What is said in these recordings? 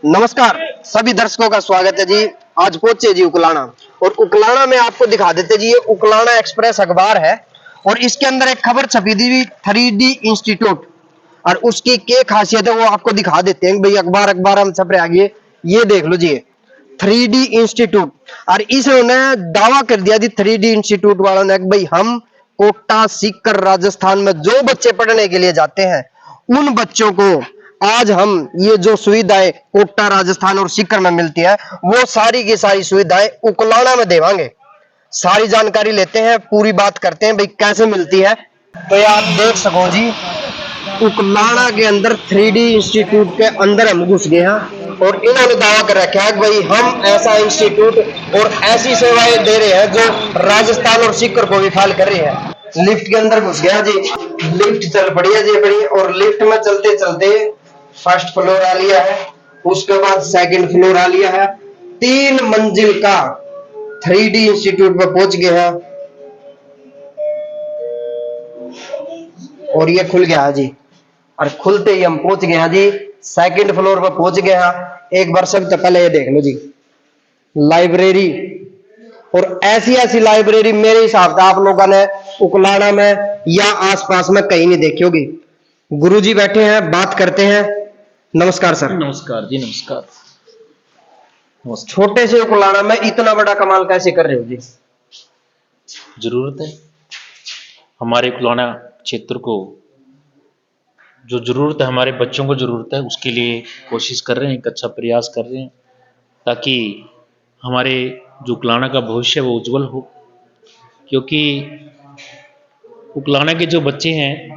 नमस्कार सभी दर्शकों का स्वागत है जी। आज पहुंचे जी उकलाना, और उकलाना में आपको दिखा देते जी, ये उकलाना एक्सप्रेस अखबार है और इसके अंदर एक खबर छपी थी 3D इंस्टीट्यूट, और उसकी क्या खासियत है वो आपको दिखा देते हैं भाई। अखबार अखबार हम छप रहे आगे, ये देख लो जी 3D इंस्टीट्यूट। और इसने दावा कर दिया जी 3D इंस्टीट्यूट वालों ने भाई हम कोटा सीकर राजस्थान में जो बच्चे पढ़ने के लिए जाते हैं उन बच्चों को आज हम ये जो सुविधाएं कोटा राजस्थान और सीकर में मिलती है वो सारी की सारी सुविधाएं उकलाना में देवांगे। सारी जानकारी लेते हैं, पूरी बात करते हैं भाई कैसे मिलती है। तो ये आप देख सको जी, उकलाना के अंदर 3D इंस्टीट्यूट के अंदर हम घुस गए हैं और इन्होंने दावा कर रखा है कि भाई हम ऐसा इंस्टीट्यूट और ऐसी सेवाएं दे रहे हैं जो राजस्थान और सीकर को भी फाल कर रही है। लिफ्ट के अंदर घुस गया जी, लिफ्ट चल पड़ी है जी बड़ी, और लिफ्ट में चलते चलते फर्स्ट फ्लोर आ लिया है, उसके बाद सेकंड फ्लोर आ लिया है, 3 मंजिल का 3D इंस्टीट्यूट में पहुंच गए हैं और ये खुल गया है जी। और खुलते ही हम पहुंच गए हैं जी सेकंड फ्लोर पर पहुंच गए हैं। एक बार सबसे पहले ये देख लो जी लाइब्रेरी, और ऐसी ऐसी लाइब्रेरी मेरे हिसाब से आप लोगों ने उकलाना में या आसपास में कहीं नहीं देखी होगी। गुरुजी बैठे हैं, बात करते हैं। नमस्कार सर। नमस्कार जी, नमस्कार। छोटे से उकलाना में इतना बड़ा कमाल कैसे कर रहे हो जी? जरूरत है हमारे उकलाना क्षेत्र को, जो जरूरत है हमारे बच्चों को जरूरत है, उसके लिए कोशिश कर रहे हैं, एक अच्छा प्रयास कर रहे हैं ताकि हमारे जो उकलाना का भविष्य वो उज्जवल हो। क्योंकि उकलाना के जो बच्चे हैं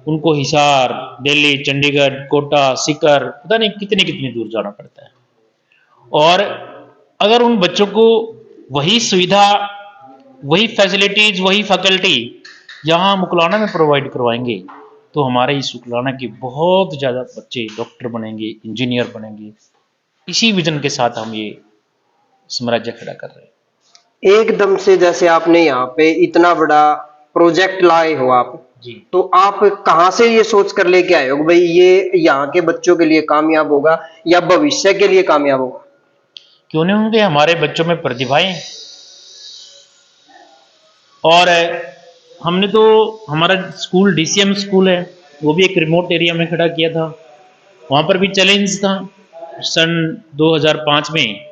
उनको हिसार, दिल्ली, चंडीगढ़, कोटा, सीकर, पता नहीं कितने कितने दूर जाना पड़ता है। और अगर उन बच्चों को वही सुविधा, वही फैसिलिटीज, वही फैकल्टी यहाँ हम उकलाना में प्रोवाइड करवाएंगे तो हमारे इस उकलाना के बहुत ज़्यादा बच्चे डॉक्टर बनेंगे, इंजीनियर बनेंगे। इसी विजन के साथ हम ये साम्राज्य खड़ा कर रहे हैं। एकदम से जैसे आपने यहाँ पे इतना बड़ा प्रोजेक्ट लाए हो आप जी, तो आप कहाँ से ये सोच कर लेके आए हो भाई ये यहाँ के बच्चों के लिए कामयाब होगा या भविष्य के लिए कामयाब होगा? क्यों नहीं होंगे, हमारे बच्चों में प्रतिभाएं हैं। और हमने तो, हमारा स्कूल DCM स्कूल है, वो भी एक रिमोट एरिया में खड़ा किया था। वहाँ पर भी चैलेंज था। सन 2005 में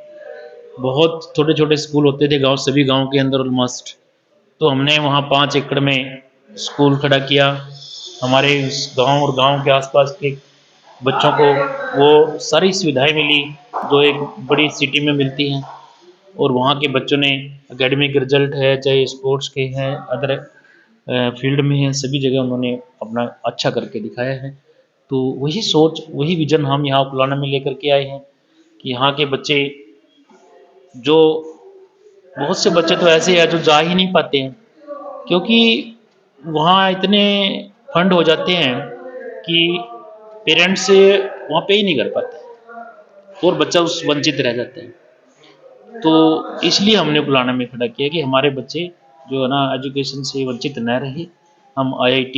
बहुत छोटे छोटे स्कूल होते थे गांव, सभी गांव के अंदर ऑलमोस्ट, तो हमने वहाँ 5 एकड़ में स्कूल खड़ा किया। हमारे उस गांव और गांव के आसपास के बच्चों को वो सारी सुविधाएं मिली जो एक बड़ी सिटी में मिलती हैं। और वहाँ के बच्चों ने एकेडमिक रिजल्ट है, चाहे स्पोर्ट्स के हैं, अदर फील्ड में हैं, सभी जगह उन्होंने अपना अच्छा करके दिखाया है। तो वही सोच, वही विजन हम यहाँ उकलाना में लेकर के आए हैं कि यहाँ के बच्चे, जो बहुत से बच्चे तो ऐसे हैं जो जा ही नहीं पाते हैं क्योंकि वहाँ इतने फंड हो जाते हैं कि पेरेंट्स वहाँ पे ही नहीं कर पाते और बच्चा उस वंचित रह जाता है। तो इसलिए हमने उकलाना में खड़ा किया कि हमारे बच्चे जो है ना एजुकेशन से वंचित न रहे। हम IIT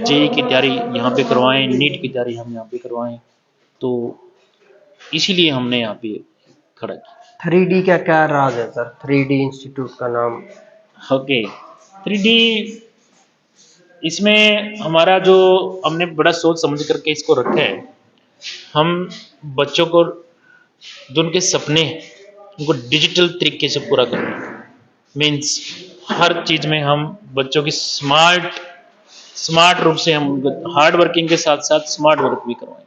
JEE की तैयारी यहाँ पे करवाएं, नीट की तैयारी हम यहाँ पे करवाएं। तो इसीलिए हमने यहाँ पे खड़ा किया। 3D का क्या राज है सर? 3D इंस्टीट्यूट का नाम। ओके, 3D इसमें हमारा जो हमने बड़ा सोच समझ करके इसको रखा है। हम बच्चों को जो उनके सपने हैं उनको डिजिटल तरीके से पूरा करना, मीन्स हर चीज़ में हम बच्चों की स्मार्ट रूप से हम हार्ड वर्किंग के साथ साथ स्मार्ट वर्क भी करवाएंगे।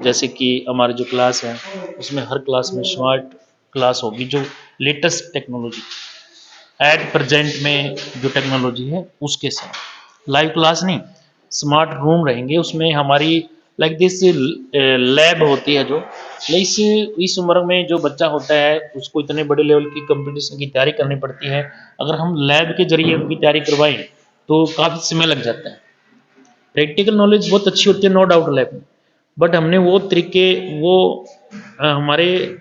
जैसे कि हमारी जो क्लास है उसमें हर क्लास में स्मार्ट क्लास होगी, जो लेटेस्ट टेक्नोलॉजी एट प्रेजेंट में जो टेक्नोलॉजी है उसके साथ। लाइव क्लास नहीं, स्मार्ट रूम रहेंगे, उसमें हमारी लाइक दिस लैब होती है। जो इस उम्र में जो बच्चा होता है उसको इतने बड़े लेवल की कंपटीशन की तैयारी करनी पड़ती है। अगर हम लैब के जरिए उनकी तैयारी करवाएं तो काफ़ी समय लग जाता है। प्रैक्टिकल नॉलेज बहुत अच्छी होती है, नो डाउट लैब में, बट हमने वो तरीके, वो हमारे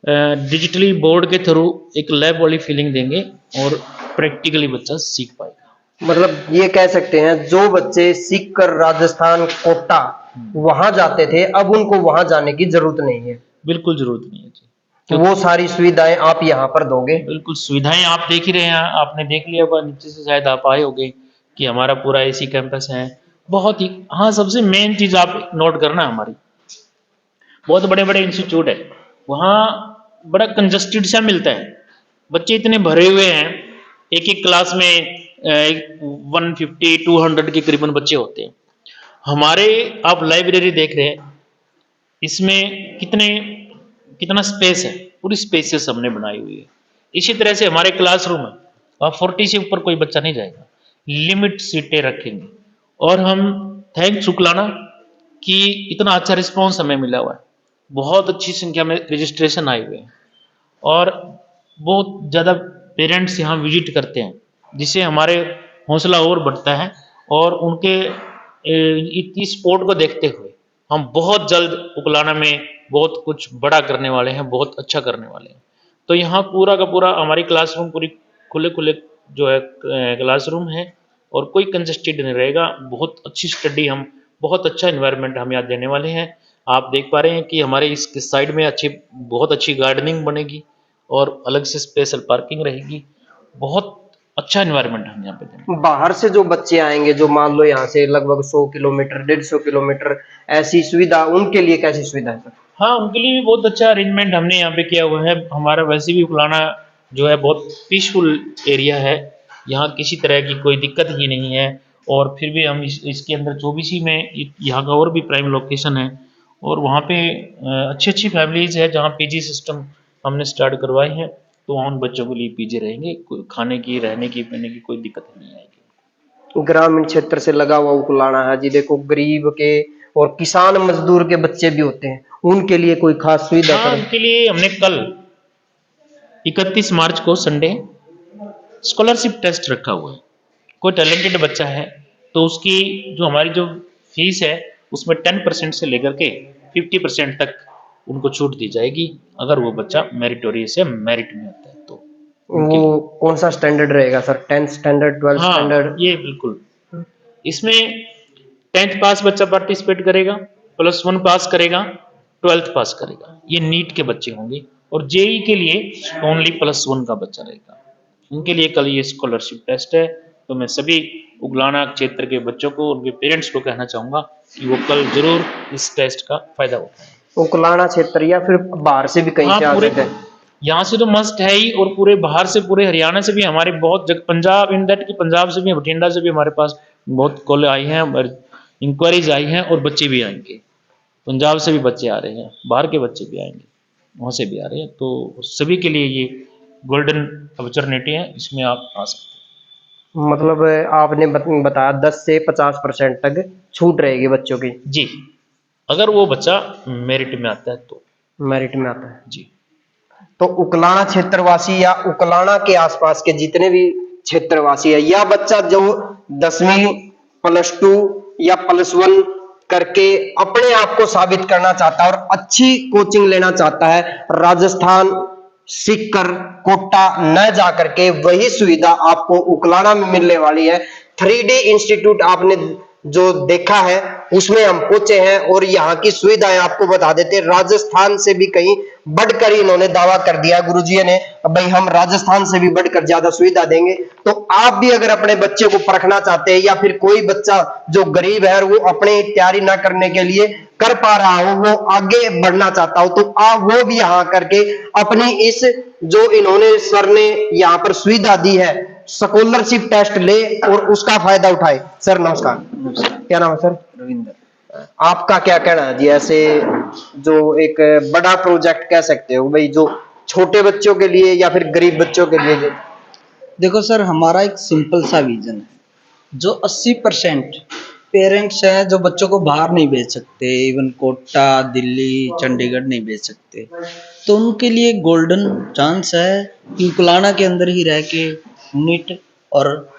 डिजिटली बोर्ड के थ्रू एक लैब वाली फीलिंग देंगे और प्रैक्टिकली बच्चा सीख पाएगा। मतलब ये कह सकते हैं जो बच्चे सीकर राजस्थान कोटा वहां जाते थे, अब उनको वहां जाने की जरूरत नहीं है। बिल्कुल जरूरत नहीं है जी। तो वो सारी सुविधाएं आप यहाँ पर दोगे। बिल्कुल सुविधाएं आप देख ही रहे हैं, आपने देख लिया होगा नीचे से, शायद आप आए होंगे कि हमारा पूरा एसी कैंपस है। बहुत ही, हाँ, सबसे मेन चीज आप नोट करना, हमारी बहुत बड़े बड़े इंस्टीट्यूट है, वहाँ बड़ा कंजस्टेड सा मिलता है, बच्चे इतने भरे हुए हैं, एक एक क्लास में 150-200 के करीबन बच्चे होते हैं। हमारे, आप लाइब्रेरी देख रहे हैं, इसमें कितना स्पेस है, पूरी स्पेसियस हमने बनाई हुई है। इसी तरह से हमारे क्लासरूम है, वहाँ 40 से ऊपर कोई बच्चा नहीं जाएगा, लिमिट सीटें रखेंगे। और हम थैंक्स शुक्लाना कि इतना अच्छा रिस्पॉन्स हमें मिला हुआ है, बहुत अच्छी संख्या में रजिस्ट्रेशन आए हुए हैं, और बहुत ज़्यादा पेरेंट्स यहाँ विजिट करते हैं, जिससे हमारे हौसला और बढ़ता है। और उनके इतनी स्पोर्ट को देखते हुए हम बहुत जल्द उकलाना में बहुत कुछ बड़ा करने वाले हैं, बहुत अच्छा करने वाले हैं। तो यहाँ पूरा का पूरा हमारी क्लासरूम पूरी खुले खुले जो है क्लासरूम है, और कोई कंजस्टेड नहीं रहेगा, बहुत अच्छी स्टडी, हम बहुत अच्छा इन्वायरमेंट हम यहाँ देने वाले हैं। आप देख पा रहे हैं कि हमारे इस साइड में बहुत अच्छी गार्डनिंग बनेगी, और अलग से स्पेशल पार्किंग रहेगी, बहुत अच्छा इन्वायरमेंट हम यहाँ पे देंगे। बाहर से जो बच्चे आएंगे, जो मान लो यहाँ से लगभग 100 किलोमीटर 150 किलोमीटर, ऐसी सुविधा उनके लिए कैसी सुविधा है सर? हाँ, उनके लिए भी बहुत अच्छा अरेंजमेंट हमने यहाँ पे किया हुआ है। हमारा वैसे भी उकलाना जो है बहुत पीसफुल एरिया है, यहाँ किसी तरह की कोई दिक्कत ही नहीं है। और फिर भी हम इसके अंदर चौबीसी में यहाँ का और भी प्राइम लोकेशन है, और वहाँ पे अच्छी अच्छी फैमिलीज है, जहाँ पीजी सिस्टम हमने स्टार्ट करवाए हैं, तो वहाँ उन बच्चों के लिए पीजी रहेंगे, कोई खाने की, रहने की, पीने की कोई दिक्कत नहीं आएगी। ग्रामीण क्षेत्र से लगा हुआ उकलाना है जी। देखो, गरीब के और किसान मजदूर के बच्चे भी होते हैं, उनके लिए कोई खास सुविधा हाँ, करें? उनके लिए हमने कल 31 मार्च को संडे स्कॉलरशिप टेस्ट रखा हुआ है। कोई टैलेंटेड बच्चा है तो उसकी जो हमारी जो फीस है उसमें 10% से लेकर के 50% तक उनको छूट दी जाएगी, अगर वो बच्चा मेरिटोरियस या मेरिट में आता है तो उनके वो लिए। कौन सा स्टैंडर्ड रहेगा सर? 10th स्टैंडर्ड, 12th हाँ, स्टैंडर्ड? ये बिल्कुल, इसमें 10th पास बच्चा पार्टिसिपेट करेगा, +1 पास करेगा, 12th पास करेगा, ये नीट के बच्चे होंगे। और जेई के लिए ओनली +1 का बच्चा रहेगा, उनके लिए कल ये स्कॉलरशिप टेस्ट है। तो मैं सभी उगलाना क्षेत्र के बच्चों को, उनके पेरेंट्स को कहना चाहूँगा कि वो कल जरूर इस टेस्ट का फायदा उठाएं। उकलाना क्षेत्र या फिर बाहर से भी कहीं हाँ, से आ पूरे सकते हैं? यहाँ से तो मस्ट है ही, और पूरे बाहर से, पूरे हरियाणा से भी हमारे बहुत पंजाब, इन दैट कि पंजाब से भी, बठिंडा से भी हमारे पास बहुत कॉल आई हैं, इंक्वायरीज आई हैं, और बच्चे भी आएंगे। पंजाब से भी बच्चे आ रहे हैं, बाहर के बच्चे भी आएंगे, वहाँ से भी आ रहे हैं, तो सभी के लिए ये गोल्डन अपॉर्चुनिटी है, इसमें आप आ सकते मतलब आपने बताया 10 से 50% तक छूट रहेगी बच्चों की, हैं जी, अगर वो बच्चा मेरिट में आता है तो। मेरिट में आता है। जी, तो उकलाना क्षेत्रवासी या उकलाना के आसपास के जितने भी क्षेत्रवासी है, या बच्चा जो 10वीं +2 या +1 करके अपने आप को साबित करना चाहता है और अच्छी कोचिंग लेना चाहता है, राजस्थान सीखकर कोटा न जा करके वही सुविधा आपको उकलाना में मिलने वाली है। 3D इंस्टीट्यूट आपने जो देखा है उसमें हम पहुंचे हैं, और यहाँ की सुविधाएं आपको बता देते हैं। राजस्थान से भी कहीं बढ़कर इन्होंने दावा कर दिया गुरुजी ने, भाई हम राजस्थान से भी बढ़कर ज्यादा सुविधा देंगे। तो आप भी अगर अपने बच्चे को परखना चाहते हैं, या फिर कोई बच्चा जो गरीब है और वो अपनी तैयारी ना करने के लिए कर पा रहा हो, वो आगे बढ़ना चाहता हो, तो आप वो भी यहाँ करके अपनी इस जो इन्होंने सर ने यहाँ पर सुविधा दी है, स्कॉलरशिप टेस्ट ले और उसका फायदा उठाए। सर नमस्कार। क्या नाम है सर? रविंदर। आपका क्या कहना है जी, ऐसे जो एक बड़ा प्रोजेक्ट कह सकते हो भाई, जो छोटे बच्चों के लिए या फिर गरीब बच्चों के लिए जो? देखो सर, हमारा एक सिंपल सा विजन है। जो 80% पेरेंट्स हैं जो बच्चों को बाहर नहीं भेज सकते, इवन कोटा, दिल्ली, चंडीगढ़ नहीं भेज सकते, तो उनके लिए गोल्डन चांस है कि उकलाना के अंदर ही रह के नीट और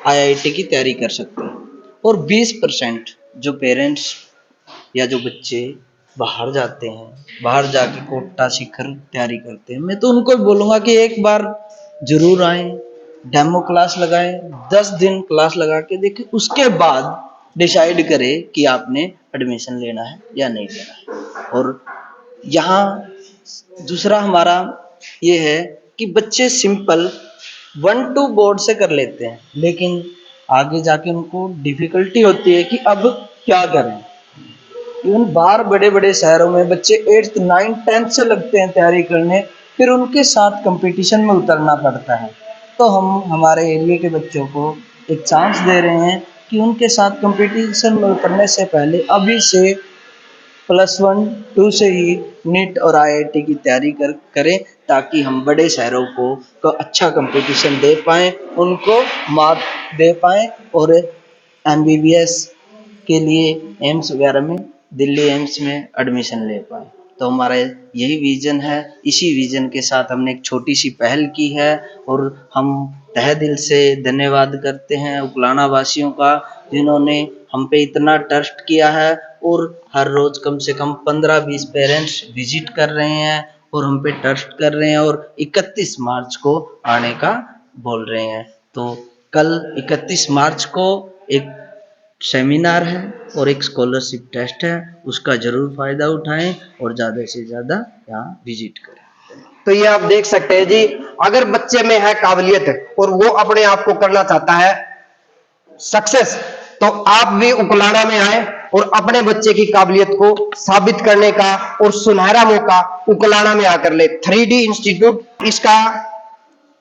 आईआईटी की तैयारी कर सकते हैं। और 20% जो पेरेंट्स या जो बच्चे बाहर जाते हैं, बाहर जाके कोटा शिखर तैयारी करते हैं, मैं तो उनको बोलूँगा कि एक बार जरूर आए, डेमो क्लास लगाएं, 10 दिन क्लास लगा के देखें, उसके बाद डिसाइड करे कि आपने एडमिशन लेना है या नहीं लेना है। और यहाँ दूसरा हमारा ये है कि बच्चे सिंपल 1-2 बोर्ड से कर लेते हैं, लेकिन आगे जाके उनको डिफिकल्टी होती है कि अब क्या करें। इवन बाहर बड़े बड़े शहरों में बच्चे 8th 9th 10th से लगते हैं तैयारी करने, फिर उनके साथ कंपटीशन में उतरना पड़ता है। तो हम हमारे एरिया के बच्चों को एक चांस दे रहे हैं कि उनके साथ कंपटीशन में उतरने से पहले अभी से +1 2 से ही नीट और आईआईटी की तैयारी करें, ताकि हम बड़े शहरों को अच्छा कंपटीशन दे पाएँ, उनको मात दे पाएँ और एमबीबीएस के लिए एम्स वगैरह में, दिल्ली एम्स में एडमिशन ले पाएँ। तो हमारा यही विज़न है। इसी विज़न के साथ हमने एक छोटी सी पहल की है और हम तहे दिल से धन्यवाद करते हैं उकलाना वासियों का, जिन्होंने हम पे इतना ट्रस्ट किया है और हर रोज़ कम से कम 15-20 पेरेंट्स विजिट कर रहे हैं और हम पे ट्रस्ट कर रहे हैं और 31 मार्च को आने का बोल रहे हैं। तो कल 31 मार्च को एक सेमिनार है और एक स्कॉलरशिप टेस्ट है, उसका ज़रूर फ़ायदा उठाएं और ज़्यादा से ज़्यादा यहाँ विजिट करें। तो ये आप देख सकते हैं जी, अगर बच्चे में है काबिलियत और वो अपने आप को करना चाहता है सक्सेस, तो आप भी उकलाना में आए और अपने बच्चे की काबिलियत को साबित करने का और सुनहरा मौका उकलाना में आकर ले। 3D इंस्टीट्यूट, इसका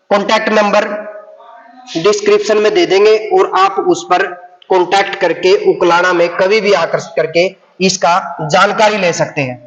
कॉन्टैक्ट नंबर डिस्क्रिप्शन में दे देंगे और आप उस पर कॉन्टैक्ट करके उकलाना में कभी भी आकर करके इसका जानकारी ले सकते हैं।